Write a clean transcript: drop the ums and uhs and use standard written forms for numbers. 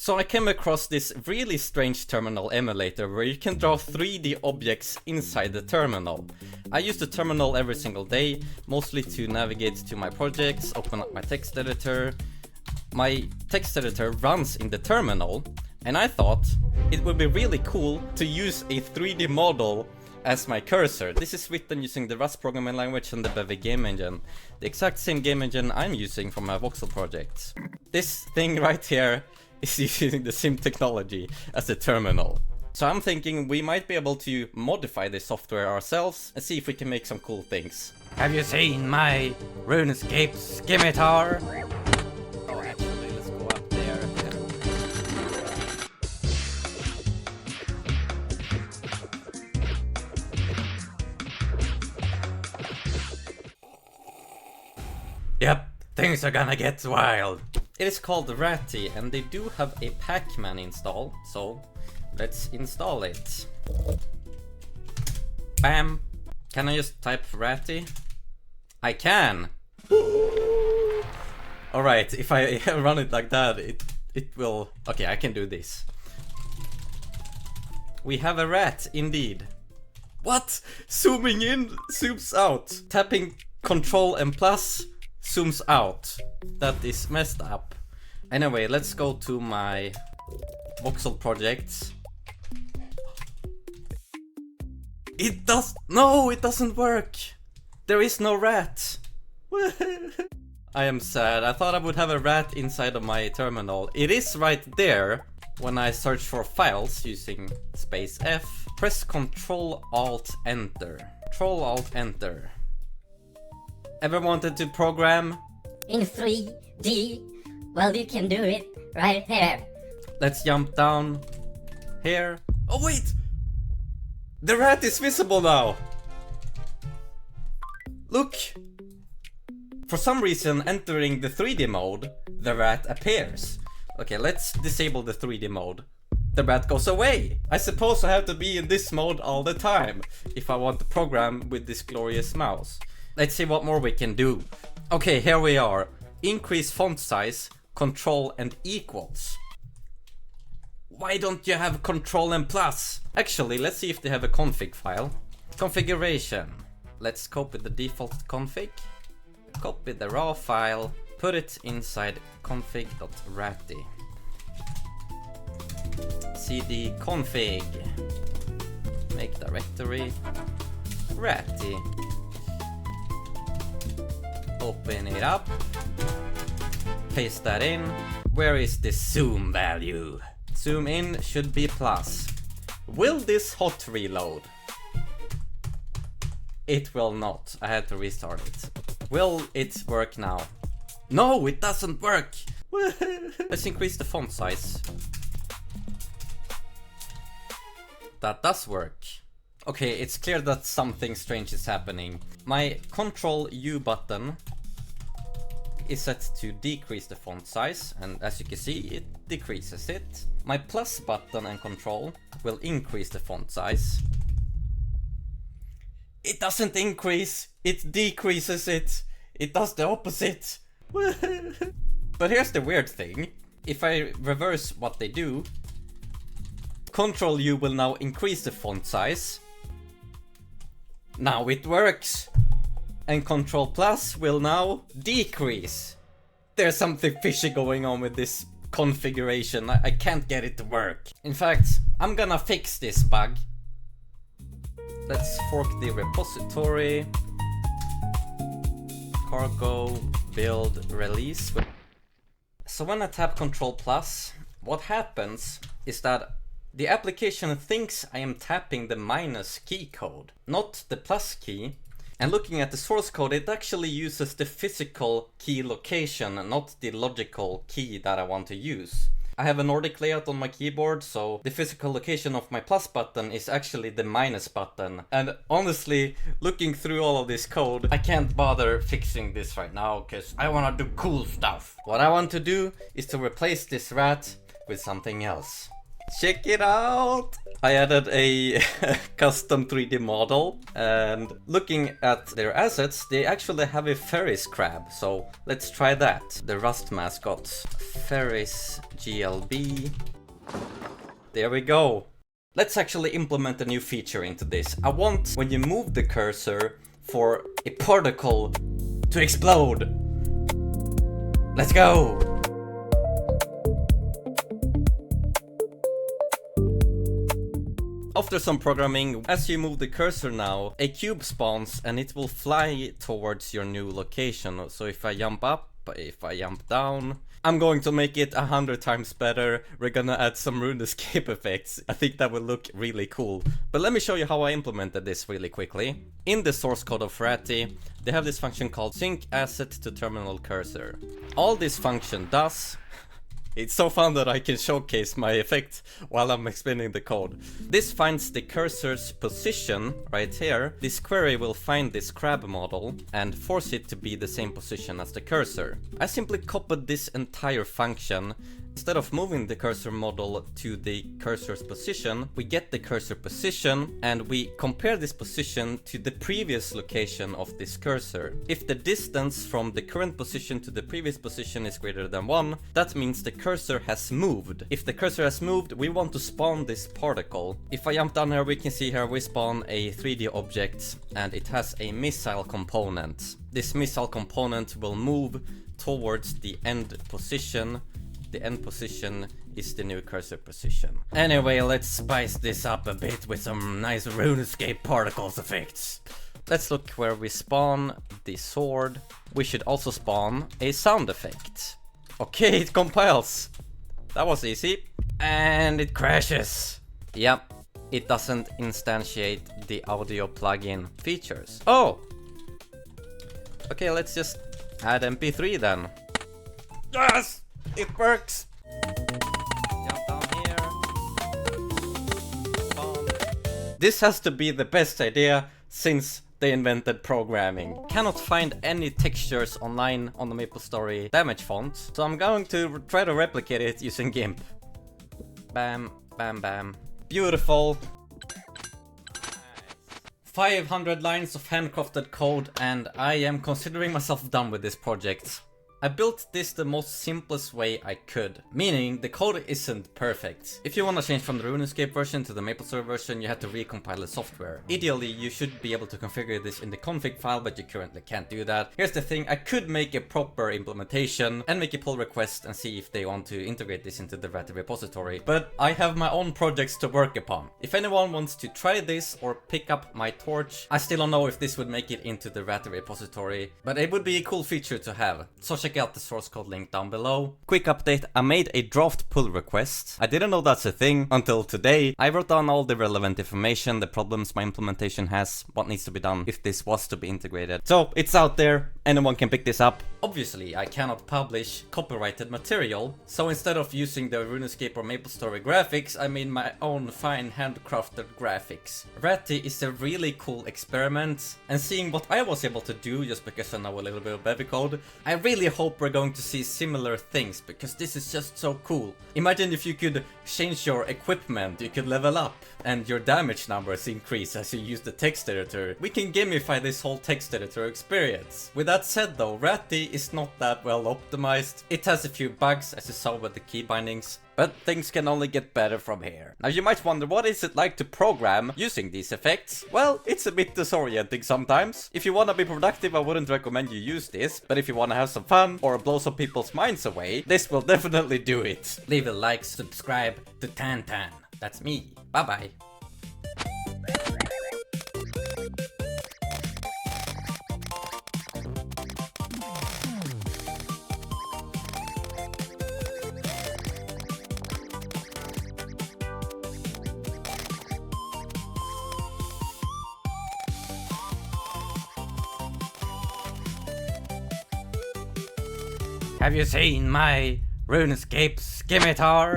So I came across this really strange terminal emulator where you can draw 3D objects inside the terminal. I use the terminal every single day, mostly to navigate to my projects, open up my text editor. My text editor runs in the terminal, and I thought it would be really cool to use a 3D model as my cursor. This is written using the Rust programming language and the Bevy game engine. The exact same game engine I'm using for my voxel projects. This thing right here is using the same technology as the terminal. So I'm thinking we might be able to modify this software ourselves and see if we can make some cool things. Have you seen my RuneScape scimitar? Oh, actually, let's go up there. Yep, things are gonna get wild. It is called Ratty, and they do have a Pac-Man install, so let's install it. Bam! Can I just type Ratty? I can! Alright, if I run it like that, it will... Okay, I can do this. We have a rat, indeed. What? Zooming in, zooms out. Tapping Control and plus zooms out. That is messed up. Anyway, let's go to my voxel projects. No, it doesn't work. There is no rat. I am sad. I thought I would have a rat inside of my terminal. It is right there. When I search for files using space F, press Control Alt Enter. Control Alt Enter. Ever wanted to program in 3D? Well, you can do it right here. Let's jump down here. Oh wait! The rat is visible now! Look! For some reason, entering the 3D mode, the rat appears. Okay, let's disable the 3D mode. The rat goes away! I suppose I have to be in this mode all the time if I want to program with this glorious mouse. Let's see what more we can do. Okay, here we are. Increase font size, control and equals. Why don't you have control and plus? Actually, let's see if they have a config file. Configuration. Let's copy the default config. Copy the raw file. Put it inside config.ratty. cd config. Make directory. Ratty. Open it up. Paste that in. Where is the zoom value? Zoom in should be plus. Will this hot reload? It will not. I had to restart it. Will it work now? No, it doesn't work! Let's increase the font size. That does work. Okay, it's clear that something strange is happening. My Ctrl U button is set to decrease the font size, and as you can see, it decreases it. My plus button and control will increase the font size. It doesn't increase, it decreases it. It does the opposite. But here's the weird thing. If I reverse what they do, Ctrl U will now increase the font size. Now it works. And Control Plus will now decrease. There's something fishy going on with this configuration. I can't get it to work. In fact, I'm gonna fix this bug. Let's fork the repository. Cargo, build, release. So when I tap Control Plus, what happens is that the application thinks I am tapping the minus key code, not the plus key. And looking at the source code, it actually uses the physical key location, not the logical key that I want to use. I have a Nordic layout on my keyboard, so the physical location of my plus button is actually the minus button. And honestly, looking through all of this code, I can't bother fixing this right now, because I want to do cool stuff. What I want to do is to replace this rat with something else. Check it out! I added a custom 3D model, and looking at their assets, they actually have a Ferris crab, so let's try that. The Rust mascot, Ferris GLB. There we go. Let's actually implement a new feature into this. I want, when you move the cursor, for a particle to explode. Let's go! After some programming, as you move the cursor now, a cube spawns and it will fly towards your new location. So if I jump up, if I jump down, I'm going to make it 100 times better. We're gonna add some RuneScape effects. I think that will look really cool. But let me show you how I implemented this really quickly. In the source code of Ratty, they have this function called sync asset to terminal cursor. All this function does... It's so fun that I can showcase my effect while I'm explaining the code. This finds the cursor's position right here. This query will find this crab model and force it to be the same position as the cursor. I simply copied this entire function. Instead of moving the cursor model to the cursor's position, we get the cursor position and we compare this position to the previous location of this cursor. If the distance from the current position to the previous position is greater than 1, that means the cursor has moved. If the cursor has moved, we want to spawn this particle. If I jump down here, we can see here we spawn a 3D object and it has a missile component. This missile component will move towards the end position. The end position is the new cursor position. Anyway, let's spice this up a bit with some nice RuneScape particles effects. Let's look where we spawn the sword. We should also spawn a sound effect. Okay, it compiles. That was easy. And it crashes. Yep, it doesn't instantiate the audio plugin features. Oh! Okay, let's just add MP3 then. Yes! It works! Jump down here. Spawn. This has to be the best idea since they invented programming. Cannot find any textures online on the MapleStory damage font, so I'm going to try to replicate it using GIMP. Bam, bam, bam. Beautiful. 500 lines of handcrafted code and I am considering myself done with this project. I built this the most simplest way I could, meaning the code isn't perfect. If you want to change from the RuneScape version to the MapleStory version, you have to recompile the software. Ideally, you should be able to configure this in the config file, but you currently can't do that. Here's the thing, I could make a proper implementation and make a pull request and see if they want to integrate this into the Ratty repository, but I have my own projects to work upon. If anyone wants to try this or pick up my torch, I still don't know if this would make it into the Ratty repository, but it would be a cool feature to have. So check out the source code link down below. Quick update, I made a draft pull request. I didn't know that's a thing until today. I wrote down all the relevant information, the problems my implementation has, what needs to be done if this was to be integrated. So it's out there, anyone can pick this up. Obviously, I cannot publish copyrighted material, so instead of using the RuneScape or MapleStory graphics, I made my own fine handcrafted graphics. Ratty is a really cool experiment, and seeing what I was able to do just because I know a little bit of Bevy code, I really hope we're going to see similar things, because this is just so cool. Imagine if you could change your equipment, you could level up, and your damage numbers increase as you use the text editor. We can gamify this whole text editor experience. With that said though, Ratty is not that well optimized. It has a few bugs, as you saw with the key bindings, but things can only get better from here. Now you might wonder, what is it like to program using these effects? Well, it's a bit disorienting sometimes. If you wanna be productive, I wouldn't recommend you use this, but if you wanna have some fun or blow some people's minds away, this will definitely do it. Leave a like, subscribe to Tantan. That's me. Bye bye. Have you seen my RuneScape scimitar?